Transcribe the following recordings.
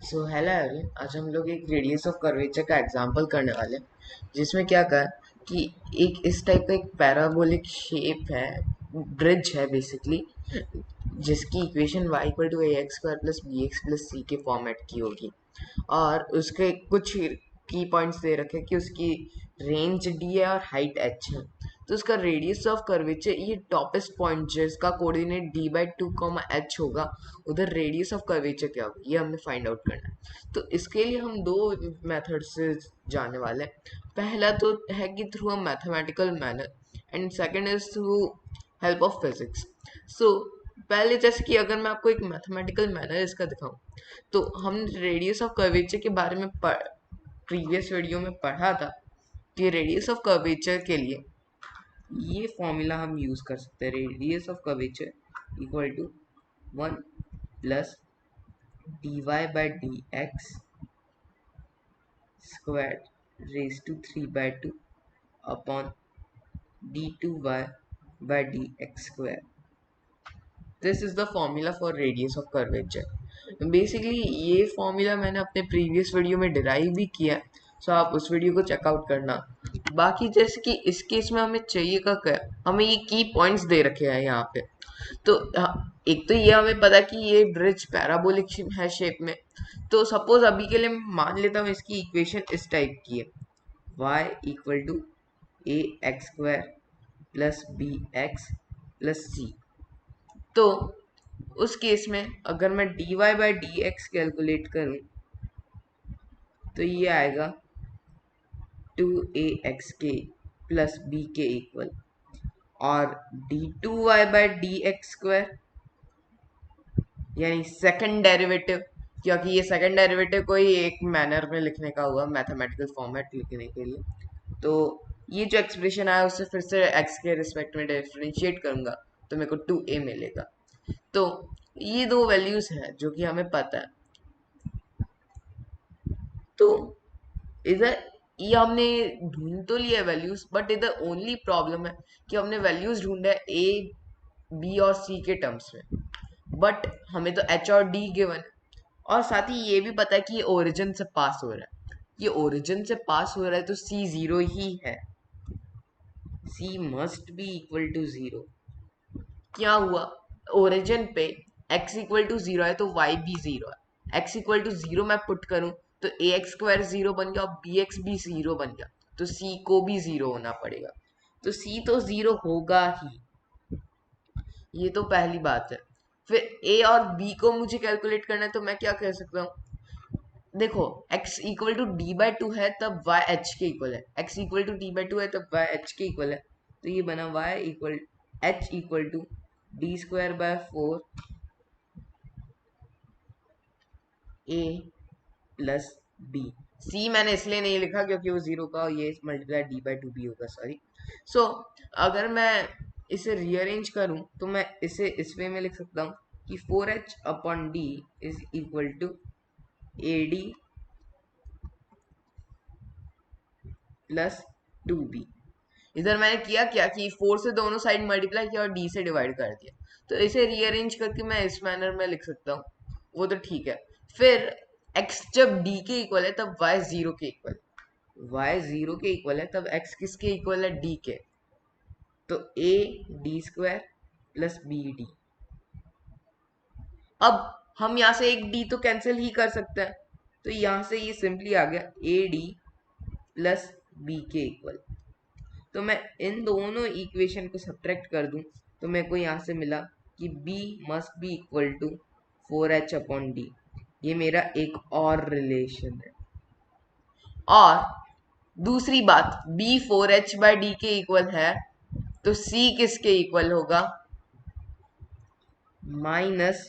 So hello everyone, आज हम लोग एक रेडियस ऑफ कर्वेचर का एग्जांपल करने वाले हैं जिसमें क्या कहा कि एक इस टाइप का एक पैराबोलिक शेप है, ब्रिज है बेसिकली, जिसकी equation y equal to a x square plus b x plus c के फॉर्मेट की होगी। और उसके कुछ की पॉइंट्स दे रखे कि उसकी रेंज डी है और हाइट एच है। तो उसका रेडियस ऑफ कर्वेचर, ये टॉपेस्ट पॉइंट जिसका coordinate D by two comma H होगा, उधर रेडियस ऑफ कर्वेचर क्या होगा ये हमें फाइंड आउट करना है। तो इसके लिए हम दो मेथड से जाने वाले हैं। पहला तो है कि through a mathematical manner, and second is through help of physics. So पहले जैसे कि अगर मैं आपको एक मैथमेटिकल मैनर इसका दिखाऊं, तो हम रेडियस ऑफ कर्वेचर के बारे में प्रीवियस वीडियो में पढ़ा था कि रेडियस ऑफ कर्वेचर के लिए ये फॉर्मूला हम यूज कर सकते हैं। Radius of curvature equal to 1 plus d y by d x square raise to 3 by two upon d two y by d x square. This is the formula for radius of curvature. Basically ये formula मैंने अपने previous video में derive भी किया है, सो आप उस video को चेकआउट करना। बाकी जैसे कि इस केस में हमें चाहिए का क्या, हमें ये की पॉइंट्स दे रखे हैं यहाँ पे। तो एक तो ये हमें पता कि ये ब्रिज पैराबोलिक है शेप में। तो सपोज अभी के लिए मैं मान लेता हूँ इसकी इक्वेशन इस टाइप की है, y equal to a x square plus b x plus c. तो उस केस में अगर मैं dy by d x calculate करूं, तो ये आएगा 2ax के प्लस बी के इक्वल, और dy by d x square यानी सेकंड डेरिवेटिव, क्योंकि ये सेकंड डेरिवेटिव को ही एक मैनर में लिखने का हुआ, मैथमेटिकल फॉर्मेट लिखने के लिए। तो ये जो एक्सप्रेशन आया उससे फिर से x के रिस्पेक्ट में डिफरेंशिएट करूंगा तो मेरे को 2a मिलेगा। तो ये दो वैल्यूज हैं जो कि हमें पता है। तो इधर ये हमने ढूंढ तो लिया वैल्यूज, बट इधर ओनली प्रॉब्लम है कि हमने वैल्यूज ढूंढा है ए बी और सी के टर्म्स में, बट हमें तो एच और डी गिवन है। और साथ ही ये भी पता है कि ये ओरिजिन से पास हो रहा है। ये ओरिजिन से पास हो रहा है तो सी जीरो ही है, c must be equal to zero. क्या हुआ, ओरिजिन पे x इक्वल टू जीरो है तो y भी जीरो है। x इक्वल टू जीरो मैं पुट करूं तो ए एक्स स्क्वायर जीरो बन गया और बी एक्स भी जीरो बन गया, तो c को भी जीरो होना पड़ेगा। तो c तो जीरो होगा ही, ये तो पहली बात है। फिर a और b को मुझे कैलकुलेट करना है, तो मैं क्या कह सकता हूँ, देखो x equal to d by two है तब y h के इक्वल है, x equal to d by two है तब y h के इक्वल है। तो ये बना y equal h equal to d square by 4 a plus b। c मैंने इसलिए नहीं लिखा क्योंकि वो जीरो का, ये multiply d by two b होगा, सॉरी। सो अगर मैं इसे रीअरेंज करूं तो मैं इसे इस वे में लिख सकता हूं कि 4h upon d is equal to a d plus 2b। इधर मैंने किया क्या कि 4 से दोनों साइड मल्टीप्लाई किया और d से डिवाइड कर दिया, तो इसे रीअरेंज करके मैं इस मैनर में लिख सकता हूँ, वो तो ठीक है। फिर x जब d के इक्वल है तब y जीरो के इक्वल, y जीरो के इक्वल है तब x किसके इक्वल है, d के। तो a d square plus b d. अब हम यहाँ से एक d तो कैंसिल ही कर सकते हैं, तो यहाँ से ये सिंपली आ गया ए डी प्लस बी के इक्वल। तो मैं इन दोनों इक्वेशन को सब्ट्रैक्ट कर दूं तो मेरे को यहाँ से मिला कि b must be equal to 4h upon d. ये मेरा एक और रिलेशन है। और दूसरी बात, b 4h बाई डी के इक्वल है तो c किसके इक्वल होगा, minus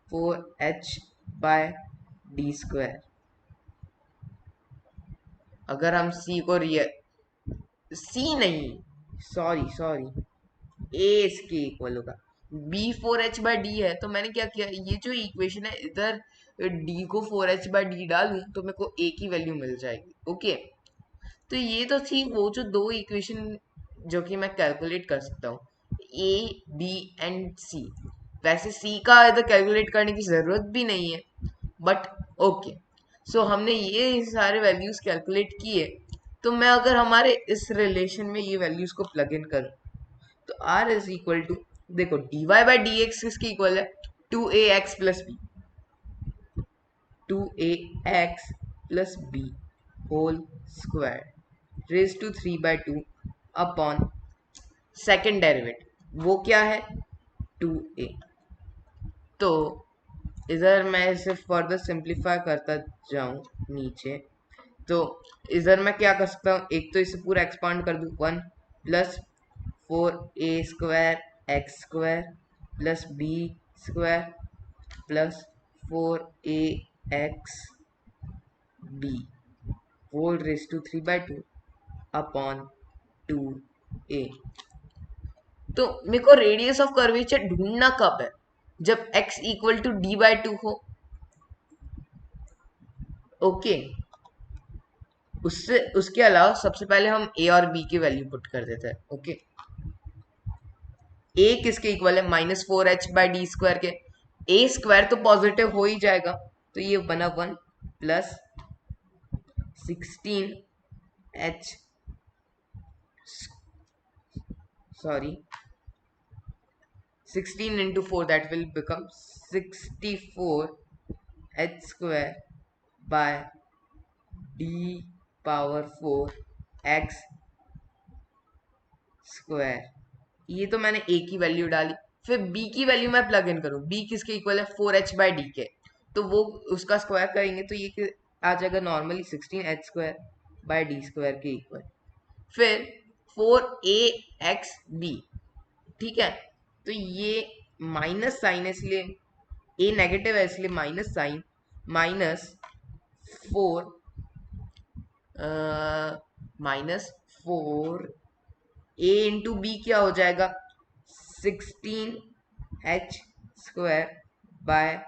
4h bye D square. अगर हम c को c नहीं, सॉरी सॉरी, ए इसके इक्वल होगा। बी 4h बाई डी है तो मैंने क्या किया, ये जो इक्वेशन है इधर d को 4h बाई डी डालूं तो मेरे को a की वैल्यू मिल जाएगी। ओके, तो ये तो थी वो जो दो इक्वेशन जो कि मैं कैलकुलेट कर सकता हूँ, a b एंड c। वैसे c का इधर कैलकुलेट करने की जरूरत भी नहीं है, बट ओके, सो हमने ये सारे वैल्यूज कैलकुलेट किए। तो मैं अगर हमारे इस रिलेशन में ये वैल्यूज को प्लग इन करूं, तो r इज इक्वल टू, देखो dy बाई डी एक्स किसके इक्वल है, 2ax plus b, 2ax plus b whole square raise to 3/2 upon second derivative, वो क्या है 2a। तो इधर मैं इसे फर्दर सिंप्लीफाई करता जाऊं नीचे, तो इधर मैं क्या कर सकता हूँ, एक तो इसे पूरा एक्सपांड कर दूं, 1 plus 4a square x square plus b square plus 4ax b whole raise to 3/2 upon 2a। तो मेरे को रेडियस ऑफ कर्वेचर ढूंढना कब है, जब x इक्वल टू d/2 हो। ओके, उससे उसके अलावा सबसे पहले हम a और b की वैल्यू पुट कर देते हैं। ओके, a किसके इक्वल है, -4h/d² के, a स्क्वायर तो पॉजिटिव हो ही जाएगा, तो ये बना 1 plus 16h, sorry 16 into 4, that will become 64h² by d power 4 x square. ये तो मैंने a की वैल्यू डाली, फिर b की वैल्यू मैं प्लग इन करूं, b किसके इक्वल है 4h/d के, तो वो उसका स्क्वायर करेंगे तो ये आ जाएगा नॉर्मली 16h² by d² के इक्वल। फिर 4ax/b, ठीक है, तो ये माइनस साइन है इसलिए a नेगेटिव है, इसलिए minus sign, -4 -4 a into b क्या हो जाएगा, 16h² bye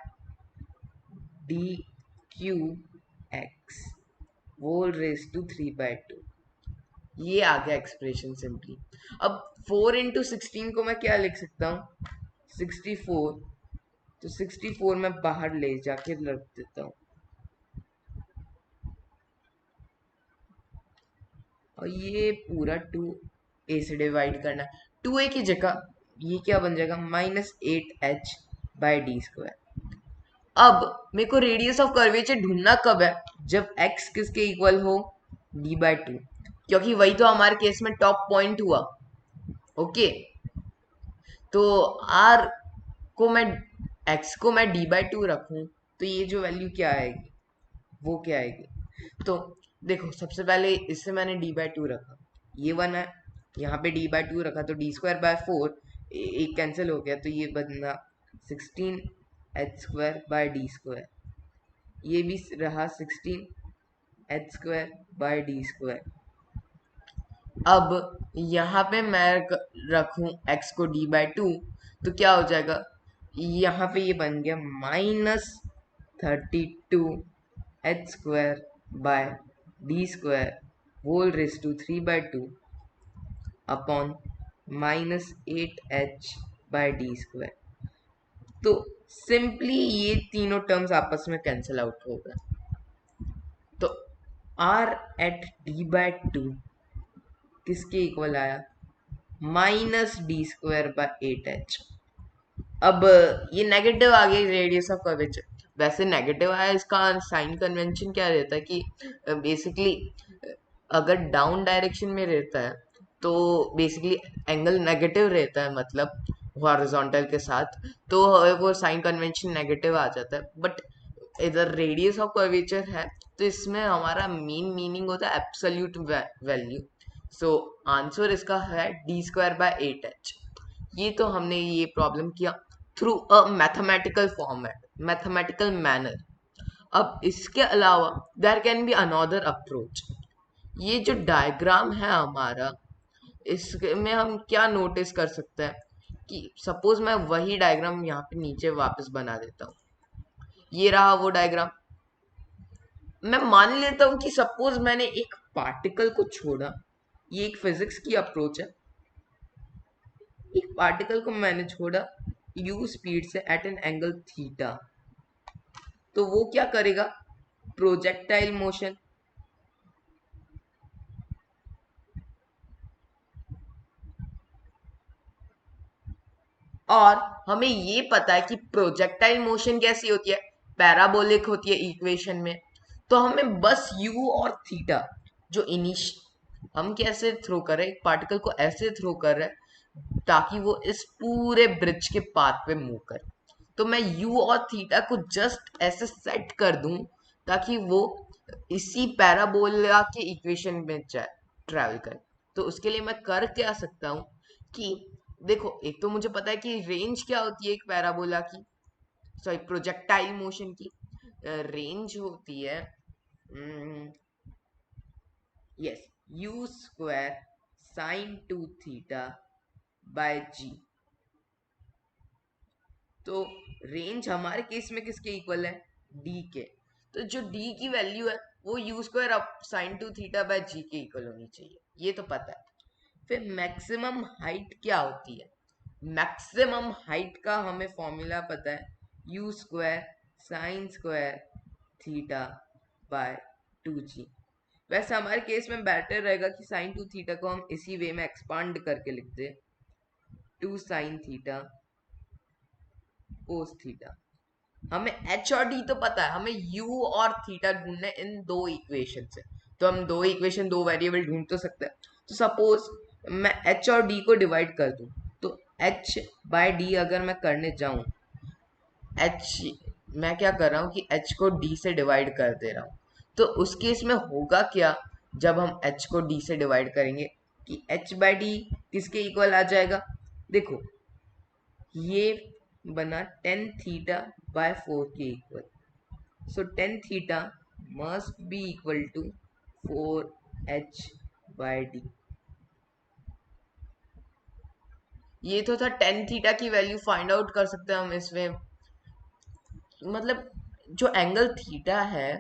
d³ whole raise to 3/2। ये आ गया एक्सप्रेशन सिंपली। अब 4 into 16 को मैं क्या लिख सकता हूँ, 64, तो 64 मैं बाहर ले जाके रख देता हूँ, और ये पूरा 2a से डिवाइड करना है, 2a की जगह ये क्या बन जाएगा, -8h/d²। अब मेरे को रेडियस ऑफ कर्वेचर ढूंढना कब है, जब x किसके इक्वल हो, d/2, क्योंकि वही तो हमारे केस में टॉप पॉइंट हुआ। ओके, तो r को मैं x को मैं d/2 रखूं, तो ये जो वैल्यू क्या आएगी, वो क्या आएगी। तो देखो सबसे पहले इससे मैंने d/2 रखा, ये 1 है, यहाँ पे d/2 रखा तो d²/4 एक कैंसिल हो गया, तो ये बना 16h² by d², ये भी रहा 16h² by d²। अब यहाँ पे मैं रखूं x को d/2, तो क्या हो जाएगा, यहाँ पे ये बन गया -32h² by d² whole raise to 3/2 upon -8h/d²। तो सिंपली ये तीनों टर्म्स आपस में कैंसिल आउट हो गए, तो r at d/2 किसके इक्वल आया, -d²/8h। अब ये नेगेटिव आ गया रेडियस ऑफ कर्वेचर, वैसे नेगेटिव आया, इसका साइन कन्वेंशन क्या रहता है कि बेसिकली अगर डाउन डायरेक्शन में रहता है तो बेसिकली एंगल नेगेटिव रहता है, मतलब हॉरिजॉन्टल के साथ, तो वो साइन कन्वेंशन नेगेटिव आ जाता है। बट इधर रेडियस ऑफ कर्वेचर है, तो इसमें हमारा मेन मीनिंग होता है एब्सोल्यूट वैल्यू। सो आंसर इसका है d²/8h। ये तो हमने ये प्रॉब्लम किया through a mathematical format, mathematical manner. अब इसके अलावा there can be another approach. ये जो डायग्राम है हमारा, इसमें हम क्या नोटिस कर सकते हैं कि सपोज मैं वही डायग्राम यहाँ पे नीचे वापस बना देता हूँ, ये रहा वो डायग्राम। मैं मान लेता हूँ कि सपोज मैंने एक पार्टिकल को छोड़ा, ये एक फिजिक्स की अप्रोच है, एक पार्टिकल को मैंने छोड़ा u स्पीड से एट एन एंगल थीटा, तो वो क्या करेगा, प्रोजेक्टाइल मोशन। और हमें ये पता है कि प्रोजेक्टाइल मोशन कैसी होती है, पैराबोलिक होती है इक्वेशन में। तो हमें बस u और थीटा जो इनिश हम कैसे थ्रो कर रहे हैं, एक पार्टिकल को ऐसे थ्रो कर रहे हैं ताकि वो इस पूरे ब्रिज के पाथ पे मूव करे। तो मैं u और थीटा को जस्ट ऐसे सेट कर दूं ताकि वो इसी पैराबोला के इक्वेशन में जाए, ट्रैवल करे। तो उसके लिए मैं कर क्या सकता हूँ कि देखो, एक तो मुझे पता है कि रेंज क्या होती है एक पैराबोला की, सॉरी प्रोजेक्टाइल मोशन की। रेंज होती है yes, u square sine two theta by g. तो रेंज हमारे केस में किसके इक्वल है, डी के। तो जो डी की वैल्यू है वो u square up sine two theta by g के इक्वल होनी चाहिए, ये तो पता है। फिर मैक्सिमम हाइट क्या होती है, मैक्सिमम हाइट का हमें फॉर्मूला पता है, u square sine square theta by two g. वैसे हमारे केस में बेटर रहेगा कि साइन टू थीटा को हम इसी वे में एक्सपांड करके लिख दे, two sine theta cos theta. हमें एच और डी तो पता है, हमें यू और थीटा ढूंढना है इन दो इक्वेशन से। तो हम दो इक्वेशन, दो वेरिएबल ढूंढ तो सकते हैं। तो सपोज मैं एच और डी को डिवाइड कर दूं, तो एच बाय डी अगर मैं करने जाऊं, एच, मैं क्या कर रहा हूँ कि एच को डी से डिवाइड कर दे रहा हूँ। तो उस केस में होगा क्या, जब हम एच को डी से डिवाइड करेंगे, कि एच बाय डी किसके इक्वल आ जाएगा, देखो ये बना टेन थीटा बाय फोर के equal. So tan theta must be equal to four h by d. ये तो था टेन थीटा की वैल्यू फाइंड आउट कर सकते हैं हम इसमें। मतलब जो एंगल थीटा है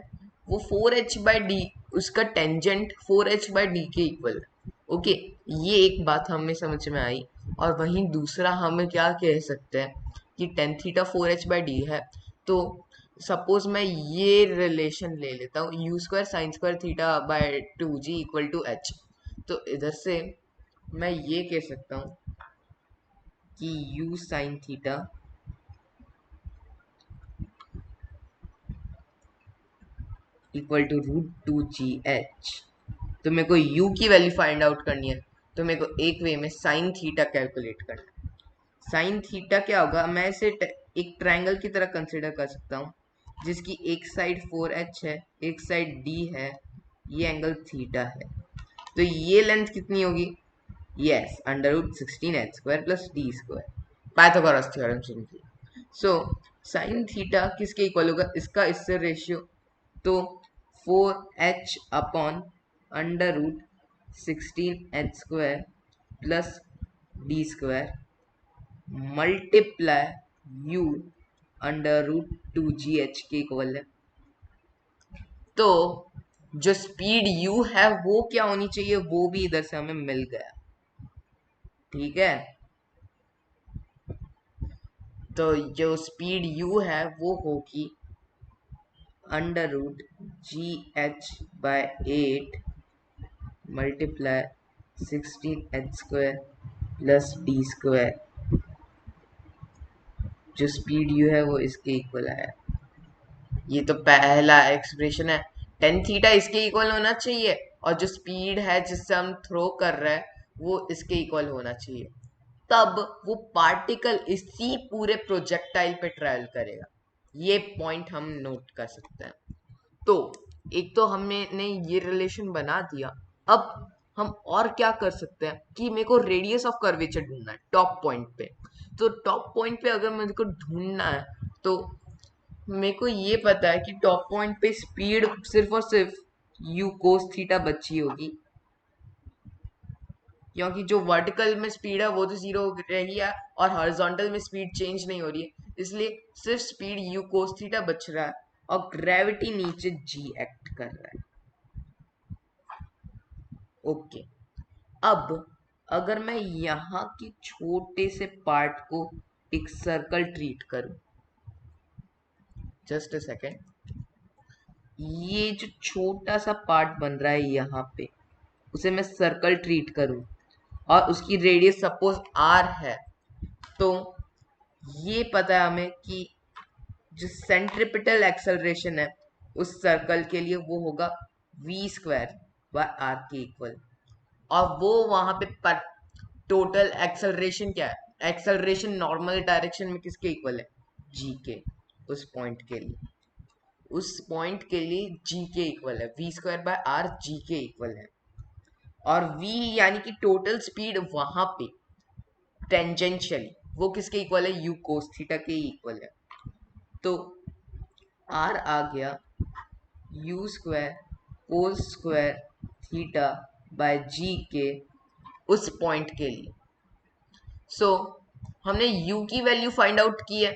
वो फोर एच बाई डी, उसका tangent four h by D के इक्वल है। ओके, ये एक बात हमें समझ में आई। और वहीं दूसरा हमें क्या कह सकते हैं कि tan theta four h by d है, तो सपोज मैं ये रिलेशन ले लेता हूँ, u square sine square theta by two g equal to h. तो इधर से मैं ये कह सकता हूँ कि u sine theta equal to root two g h. तो मेरे को u की वैल्यू फाइंड आउट करनी है, तो मेरे को एक वे में साइन थीटा कैलकुलेट करना है। साइन थीटा क्या होगा, मैं इसे एक ट्रायंगल की तरह कंसिडर कर सकता हूँ जिसकी एक साइड 4h है, एक साइड d है, ये एंगल थीटा है। तो ये लेंथ कितनी होगी, yes, under root 16h² plus d square, Pythagoras theorem simply. So sine theta किसके इक्वल होगा, इसका इससे रेशियो, तो 4h upon under root 16h² plus d square multiply u under root two g h के equal है। तो जो speed u है वो क्या होनी चाहिए, वो भी इधर से हमें मिल गया। ठीक है, तो जो स्पीड u है वो होगी under root g h by 8 multiply 16h² plus d square. जो स्पीड u है वो इसके इक्वल आया। ये तो पहला एक्सप्रेशन है, टेन थीटा इसके इक्वल होना चाहिए और जो स्पीड है जिससे हम थ्रो कर रहे हैं वो इसके इक्वल होना चाहिए। तब वो पार्टिकल इसी पूरे प्रोजेक्टाइल पे ट्रैवल करेगा। ये पॉइंट हम नोट कर सकते हैं। तो एक तो हमने ये रिलेशन बना दिया। अब हम और क्या कर सकते हैं कि मेरे को रेडियस ऑफ कर्वेचर ढूंढना है टॉप पॉइंट पे। तो टॉप पॉइंट पे अगर मेरे को ढूंढना है, तो मेरे को ये पता है कि टॉप पॉइंट पे स्पीड सिर्फ और सिर्फ यू कोस थीटा बची होगी, क्योंकि जो वर्टिकल में स्पीड है वो तो जीरो रही है और हॉरिजॉन्टल में स्पीड चेंज नहीं हो रही है, इसलिए सिर्फ स्पीड यू कोस थीटा बच रहा है और ग्रेविटी नीचे जी एक्ट कर रहा है। ओके, अब अगर मैं यहाँ के छोटे से पार्ट को एक सर्कल ट्रीट करूं, जस्ट अ सेकेंड। ये जो छोटा सा पार्ट बन रहा है यहाँ पे, उसे मैं सर्कल ट्रीट करूँ और उसकी रेडियस सपोज r है, तो ये पता है हमें कि जो सेंट्रिपिटल एक्सेलरेशन है उस सर्कल के लिए वो होगा v² बाय आर के इक्वल। और वो वहां पे पर टोटल एक्सेलरेशन क्या है, एक्सेलरेशन नॉर्मल डायरेक्शन में किसके इक्वल है, g के। उस पॉइंट के लिए, उस पॉइंट के लिए g के इक्वल है, v² बाय आर g के इक्वल है। और v यानी कि टोटल स्पीड वहां पे टेंजेंशियली वो किसके इक्वल है, u कोस थीटा के इक्वल है। तो r आ गया u² cos square theta bye g के उस पॉइंट के लिए। सो हमने u की वैल्यू फाइंड आउट की है,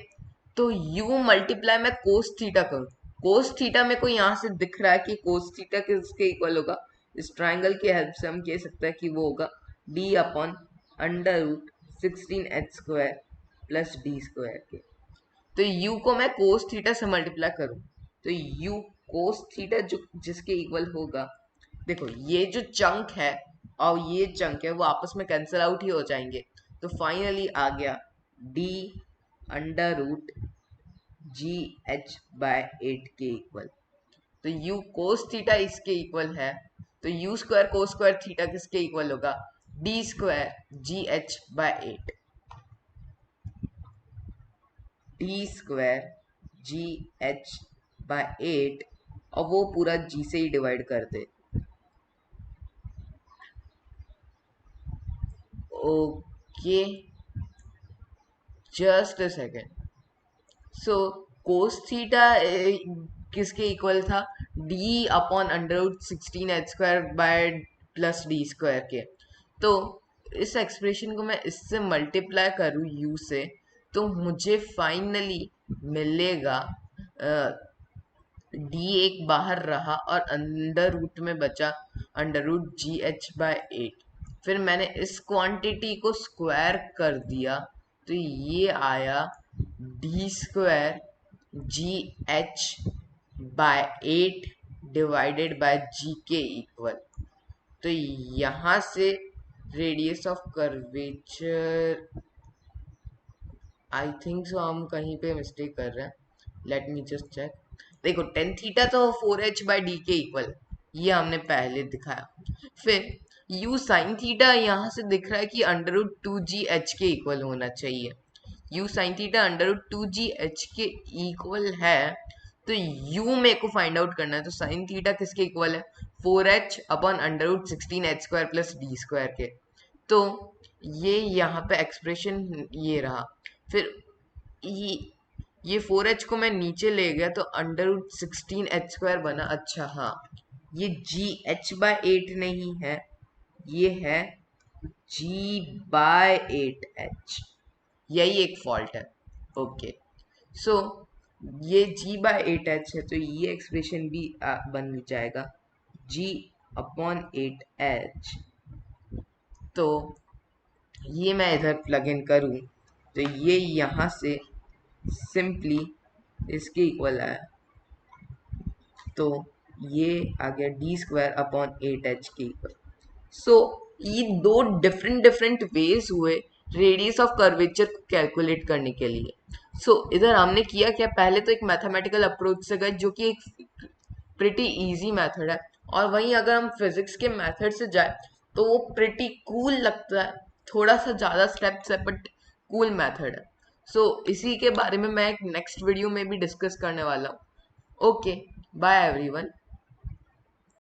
तो u मल्टीप्लाई मैं कोस थीटा करूं। कोस थीटा मेरे को यहाँ से दिख रहा है कि कोस थीटा किसके इक्वल होगा, इस ट्राइंगल की हेल्प से हम कह सकते हैं कि वो होगा d upon under root 16h² plus d² के। तो u को मैं कोस थीटा से मल्टीप्लाई करूं तो u कोस थीटा जो जिसके इक्वल होगा, देखो ये जो चंक है और ये चंक है वो आपस में कैंसिल आउट ही हो जाएंगे। तो फाइनली आ गया d under root g h by 8 के इक्वल। तो u कोस थीटा इसके इक्वल है, तो u² कोस स्क्वायर थीटा किसके इक्वल होगा, d² g h by 8, d² g h by 8, और वो पूरा g से ही डिवाइड कर दे। Okay, just a second. So cos theta किसके इक्वल था, d upon under root 16h² by plus d² के। तो इस एक्सप्रेशन को मैं इससे मल्टीप्लाई करूँ u से, तो मुझे फाइनली मिलेगा d एक बाहर रहा और अंडर रूट में बचा under root g h by 8। फिर मैंने इस क्वांटिटी को स्क्वायर कर दिया, तो ये आया d² g h by 8 divided by g के इक्वल। तो यहाँ से radius of curvature, I think so हम कहीं पे मिस्टेक कर रहे हैं, लेट मी जस्ट चेक। देखो टेन थीटा तो 4h बाई डी के इक्वल, ये हमने पहले दिखाया। फिर u साइन थीटा यहाँ से दिख रहा है कि अंडर रूट 2gh के इक्वल होना चाहिए। u sine theta under root 2gh के इक्वल है, तो u मेरे को फाइंड आउट करना है। तो साइन थीटा किसके इक्वल है, 4h upon under root 16h² plus d² के। तो ये यहाँ पे एक्सप्रेशन ये रहा। फिर ये 4h को मैं नीचे ले गया तो अंडर रूट 16h² बना। अच्छा हाँ, ये जी एच बाय 8 नहीं है, ये है जी बाय 8h, यही एक फॉल्ट है। ओके, सो ये जी बाय 8h है, तो ये एक्सप्रेशन भी बन जाएगा जी अपॉन 8h। तो ये मैं इधर प्लग इन करूँ तो ये यहाँ से सिंपली इसके इक्वल है, तो ये आ गया d² अपॉन 8h के इक्वल। सो ये दो डिफरेंट डिफरेंट वेज हुए रेडियस ऑफ कर्वेचर को कैलकुलेट करने के लिए। सो इधर हमने किया क्या, पहले तो एक मैथमेटिकल अप्रोच से गए जो कि एक प्रिटी इजी मेथड है, और वहीं अगर हम फिजिक्स के मेथड से जाए तो वो प्रिटी कूल लगता है, थोड़ा सा ज़्यादा स्टेप्स है बट कूल मेथड है। सो इसी के बारे में मैं एक नेक्स्ट वीडियो में भी डिस्कस करने वाला हूँ। Okay, bye everyone.